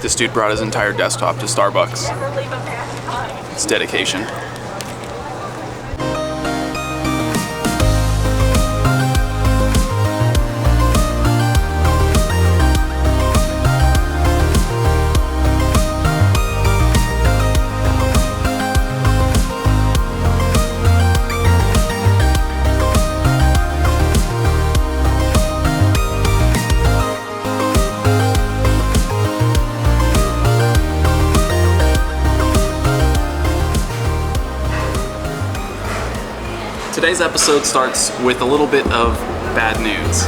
This dude brought his entire desktop to Starbucks. It's dedication. Today's episode starts with a little bit of bad news.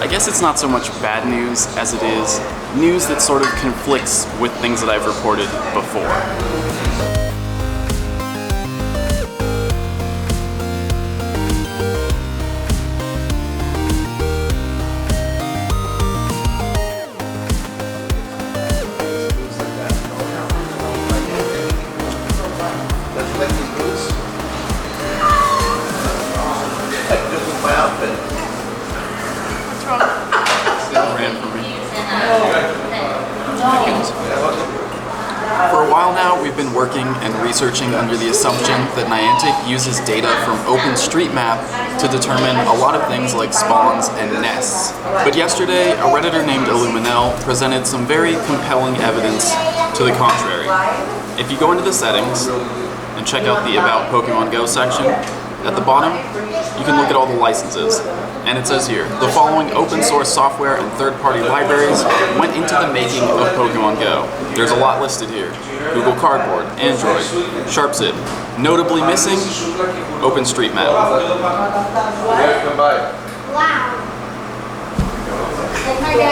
I guess it's not so much bad news as it is news that sort of conflicts with things that I've reported before. For a while now, we've been working and researching under the assumption that Niantic uses data from OpenStreetMap to determine a lot of things like spawns and nests. But yesterday, a Redditor named Illuminel presented some very compelling evidence to the contrary. If you go into the settings and check out the About Pokemon Go section, at the bottom, you can look at all the licenses. And it says here, the following open source software and third-party libraries went into the making of Pokemon Go. There's a lot listed here. Google Cardboard, Android, SharpZip. Notably missing, OpenStreetMap.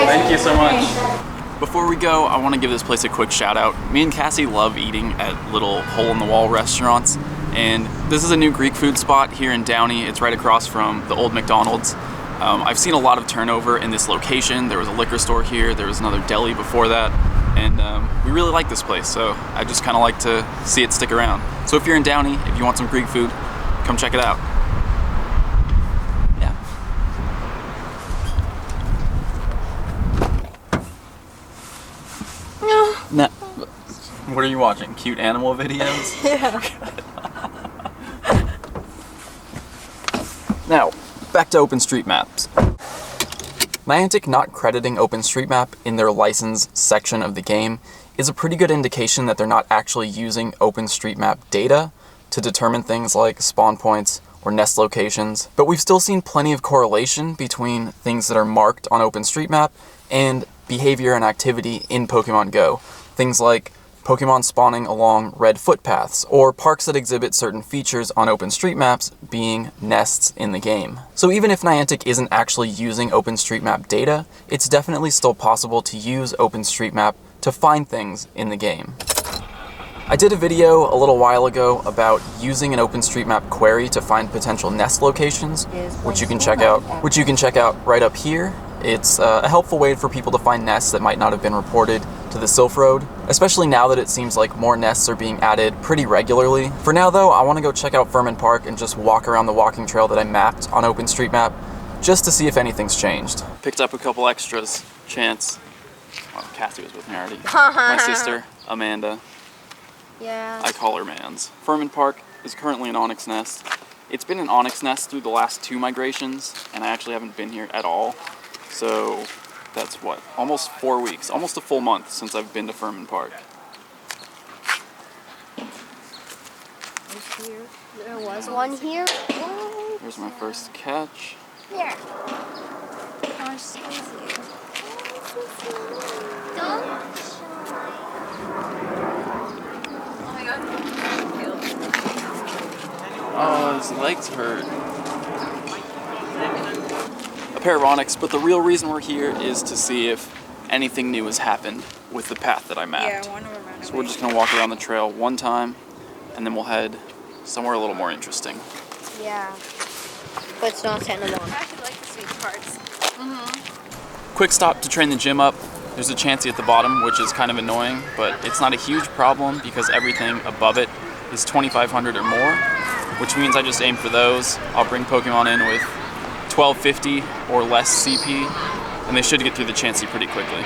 Thank you so much. Before we go, I want to give this place a quick shout out. Me and Cassie love eating at little hole-in-the-wall restaurants. And this is a new Greek food spot here in Downey. It's right across from the old McDonald's. I've seen a lot of turnover in this location. There was a liquor store here, there was another deli before that, and we really like this place, so I just kind of like to see it stick around. So if you're in Downey, if you want some Greek food, come check it out. Yeah. No. What are you watching? Cute animal videos? Yeah. Now, back to OpenStreetMaps. Niantic not crediting OpenStreetMap in their license section of the game is a pretty good indication that they're not actually using OpenStreetMap data to determine things like spawn points or nest locations, but we've still seen plenty of correlation between things that are marked on OpenStreetMap and behavior and activity in Pokemon Go. Things like Pokemon spawning along red footpaths, or parks that exhibit certain features on OpenStreetMaps being nests in the game. So even if Niantic isn't actually using OpenStreetMap data, it's definitely still possible to use OpenStreetMap to find things in the game. I did a video a little while ago about using an OpenStreetMap query to find potential nest locations, which you can check out right up here. It's a helpful way for people to find nests that might not have been reported to the Sylph Road, especially now that it seems like more nests are being added pretty regularly. For now though, I want to go check out Furman Park and just walk around the walking trail that I mapped on OpenStreetMap, just to see if anything's changed. Picked up a couple extras. Chance. Oh, Cassie was with me already. My sister, Amanda. Yeah. I call her Mans. Furman Park is currently an onyx nest. It's been an onyx nest through the last 2 migrations, and I actually haven't been here at all. So that's what, almost 4 weeks, almost a full month since I've been to Furman Park. Here. There was one here. Here's my first catch. Here. Oh, squeeze you. Don't shy. Oh my god. Oh, his legs hurt. A pair of onyx, but the real reason we're here is to see if anything new has happened with the path that I mapped. Yeah, one of them ran away. So we're just gonna walk around the trail one time, and then we'll head somewhere a little more interesting. Yeah, but it's not Santa Monica. I actually like the sweet parts. Quick stop to train the gym up. There's a Chansey at the bottom, which is kind of annoying, but it's not a huge problem because everything above it is 2,500 or more, which means I just aim for those. I'll bring Pokemon in with 1250 or less CP, and they should get through the Chansey pretty quickly.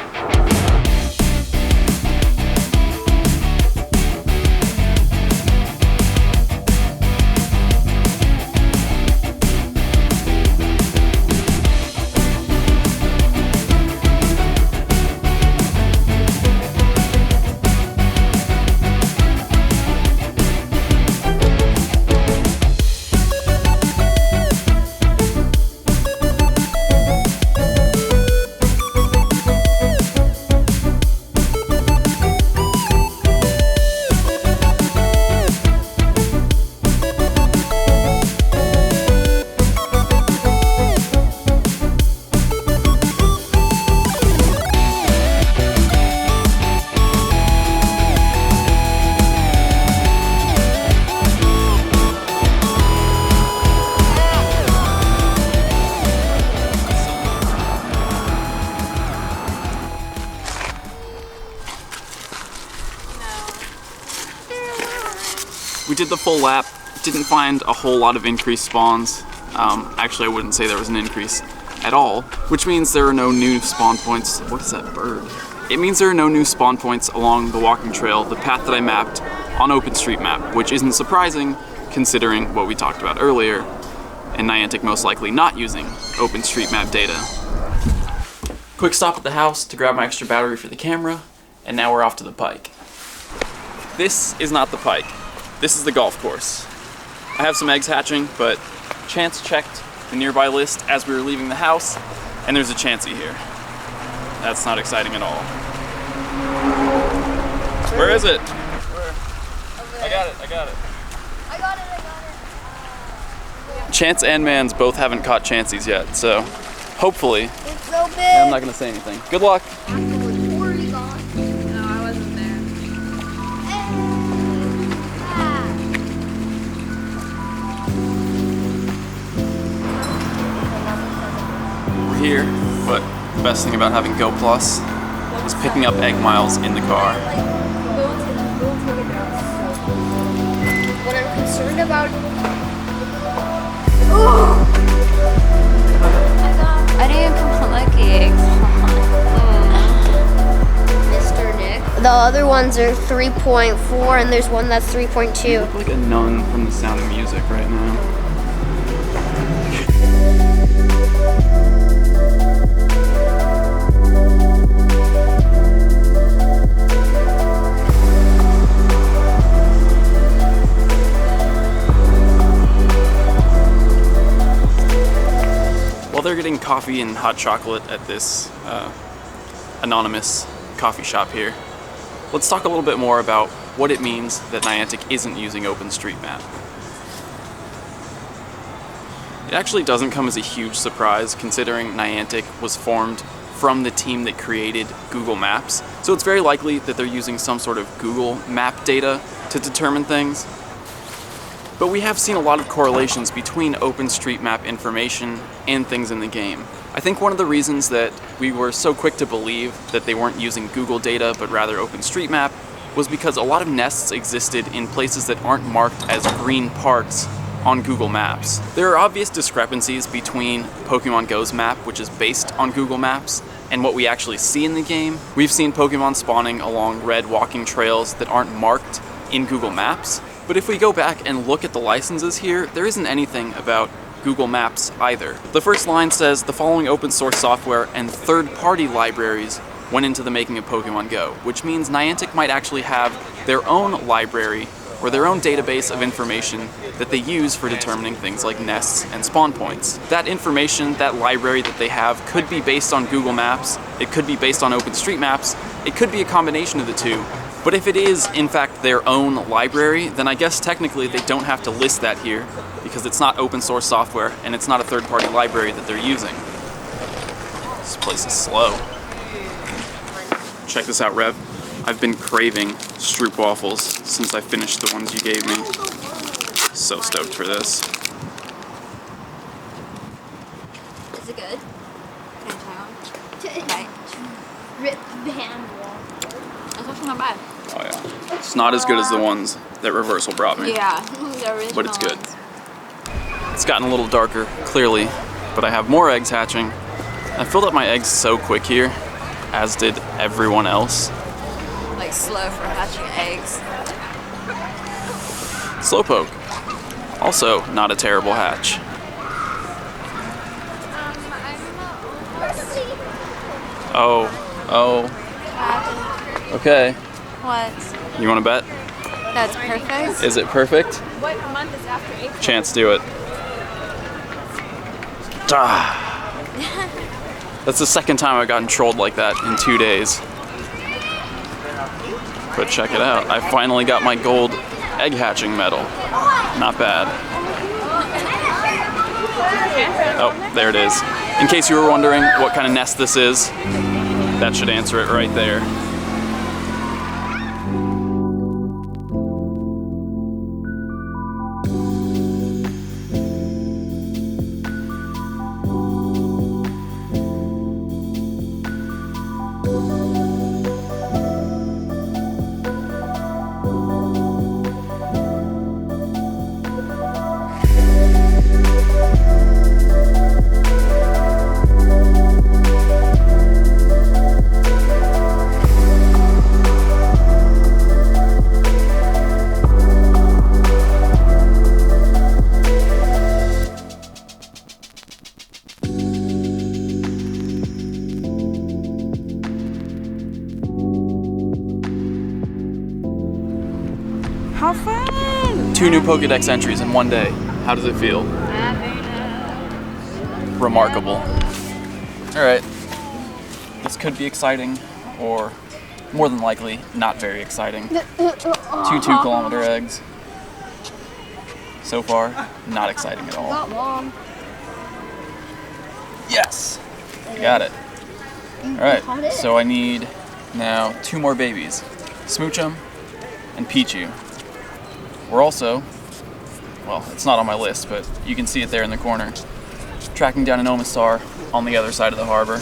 We did the full lap, didn't find a whole lot of increased spawns. Actually, I wouldn't say there was an increase at all, which means there are no new spawn points. What is that bird? It means there are no new spawn points along the walking trail, the path that I mapped on OpenStreetMap, which isn't surprising considering what we talked about earlier, and Niantic most likely not using OpenStreetMap data. Quick stop at the house to grab my extra battery for the camera, and now we're off to the pike. This is not the pike. This is the golf course. I have some eggs hatching, but Chance checked the nearby list as we were leaving the house, and there's a Chansey here. That's not exciting at all. Where is it? I got it. I got it. Chance and Mans both haven't caught Chanseys yet, so hopefully. It's so big. I'm not gonna say anything. Good luck. Here, but the best thing about having Go Plus is picking up egg miles in the car. What I'm concerned about. I didn't complete the eggs. Mr. Nick. The other ones are 3.4, and there's one that's 3.2. You look like a nun from The Sound of Music right now. They're getting coffee and hot chocolate at this anonymous coffee shop here. Let's talk a little bit more about what it means that Niantic isn't using OpenStreetMap. It actually doesn't come as a huge surprise considering Niantic was formed from the team that created Google Maps, so it's very likely that they're using some sort of Google map data to determine things. But we have seen a lot of correlations between OpenStreetMap information and things in the game. I think one of the reasons that we were so quick to believe that they weren't using Google data but rather OpenStreetMap was because a lot of nests existed in places that aren't marked as green parks on Google Maps. There are obvious discrepancies between Pokemon Go's map, which is based on Google Maps, and what we actually see in the game. We've seen Pokemon spawning along red walking trails that aren't marked in Google Maps. But if we go back and look at the licenses here, there isn't anything about Google Maps either. The first line says, the following open source software and third-party libraries went into the making of Pokemon Go, which means Niantic might actually have their own library or their own database of information that they use for determining things like nests and spawn points. That information, that library that they have, could be based on Google Maps, it could be based on OpenStreetMaps, it could be a combination of the two. But if it is, in fact, their own library, then I guess technically they don't have to list that here because it's not open source software and it's not a third-party library that they're using. This place is slow. Check this out, Rev. I've been craving Stroop waffles since I finished the ones you gave me. So stoked for this. Is it good? Can I try one? Rip band waffle. It's actually not bad. Oh yeah. It's not as good as the ones that Reversal brought me. Yeah, the original But it's good. ones. It's gotten a little darker, clearly, but I have more eggs hatching. I filled up my eggs so quick here, as did everyone else. Like slow for hatching eggs. Slowpoke. Also, not a terrible hatch. Oh. Okay. What? You want to bet? That's perfect. Is it perfect? What month is after April? Chance, do it. Ah. That's the second time I've gotten trolled like that in 2 days. But check it out. I finally got my gold egg hatching medal. Not bad. Oh, there it is. In case you were wondering what kind of nest this is, that should answer it right there. How fun! 2 new Pokédex entries in 1 day. How does it feel? Remarkable. Alright. This could be exciting, or more than likely, not very exciting. 2 2-kilometer eggs. So far, not exciting at all. Got one. Yes! Got it. Alright, so I need now 2 more babies. Smoochum and Pichu. We're also, well, it's not on my list, but you can see it there in the corner, tracking down an Omastar on the other side of the harbor.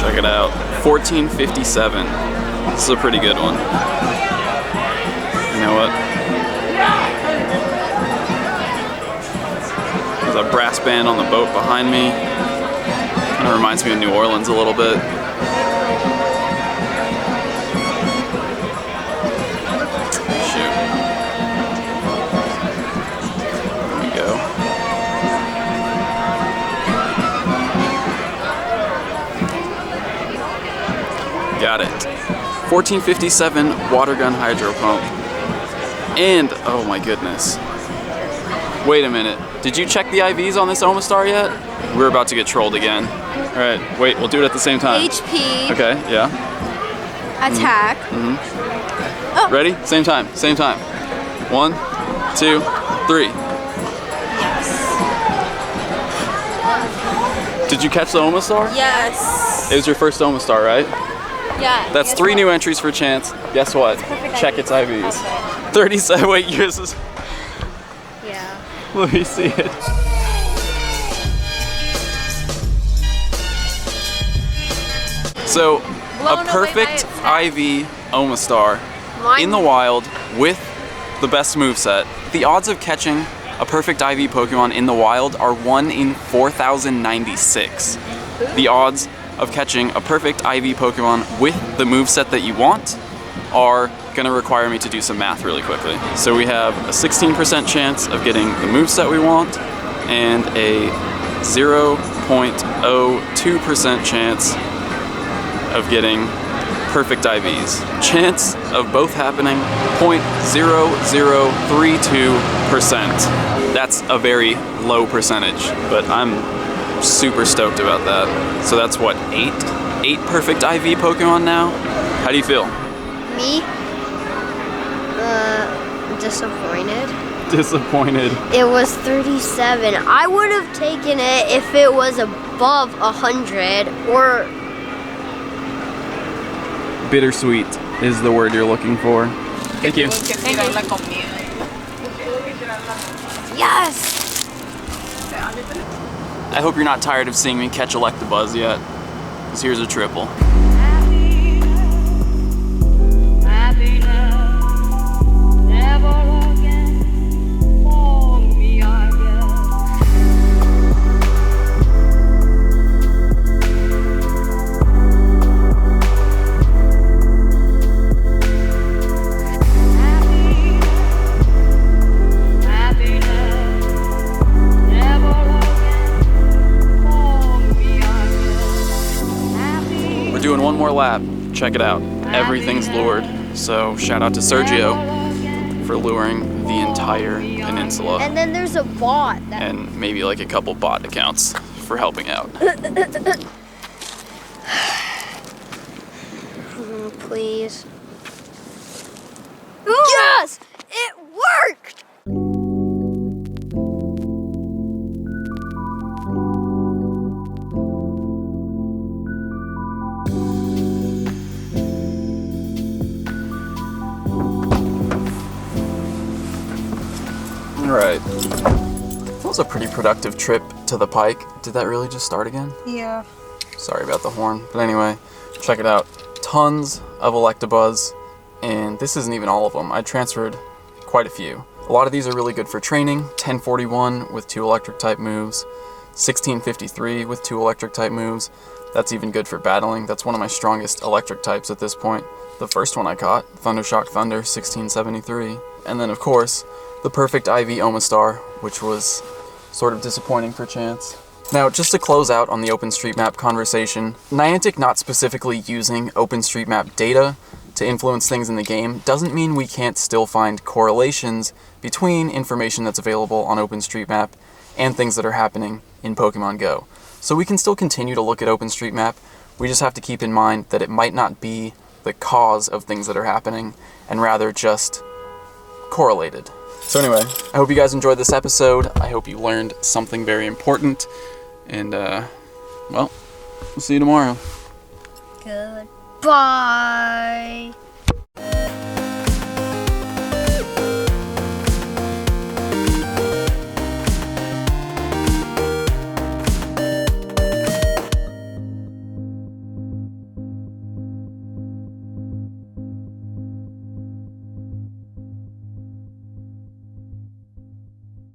Check it out, 1457. This is a pretty good one. You know what? There's a brass band on the boat behind me. Kind of reminds me of New Orleans a little bit. Shoot. There we go. Got it. 1457 water gun hydro pump. And, oh my goodness. Wait a minute. Did you check the IVs on this Omastar yet? We're about to get trolled again. Alright, wait, we'll do it at the same time. HP. Okay, yeah. Attack. Mm-hmm. Ready? Same time, same time. 1, 2, 3. Yes. Did you catch the Omastar? Yes. It was your first Omastar, right? Yeah. That's 3 new entries for Chance. Guess what? Check its IVs. Okay. 37, wait, yours is... Yeah. Let me see it. So, a perfect IV Omastar in the wild with the best moveset. The odds of catching a perfect IV Pokemon in the wild are 1 in 4,096. The odds of catching a perfect IV Pokemon with the moveset that you want are gonna require me to do some math really quickly. So we have a 16% chance of getting the moveset we want and a 0.02% chance of getting perfect IVs. Chance of both happening, 0.0032%. That's a very low percentage, but I'm super stoked about that. So that's what, 8 perfect IV Pokemon now? How do you feel? Me? Disappointed. Disappointed. It was 37. I would have taken it if it was above 100 or Bittersweet is the word you're looking for. Thank you. Yes! I hope you're not tired of seeing me catch Electabuzz yet, because here's a triple. We're doing one more lap. Check it out. Everything's lured. So shout out to Sergio for luring the entire peninsula. And then there's a bot. And maybe like a couple bot accounts for helping out. Please. Yes! It worked! Alright. That was a pretty productive trip to the Pike. Did that really just start again? Yeah. Sorry about the horn. But anyway, check it out. Tons of Electabuzz, and this isn't even all of them. I transferred quite a few. A lot of these are really good for training. 1041 with 2 electric type moves. 1653 with 2 electric type moves. That's even good for battling. That's one of my strongest electric types at this point. The first one I caught, Thundershock Thunder, 1673. And then of course, the perfect IV Omastar, which was sort of disappointing for Chance. Now, just to close out on the OpenStreetMap conversation, Niantic not specifically using OpenStreetMap data to influence things in the game doesn't mean we can't still find correlations between information that's available on OpenStreetMap and things that are happening in Pokemon Go. So we can still continue to look at OpenStreetMap, we just have to keep in mind that it might not be the cause of things that are happening, and rather just correlated. So anyway, I hope you guys enjoyed this episode. I hope you learned something very important. And, well, we'll see you tomorrow. Goodbye.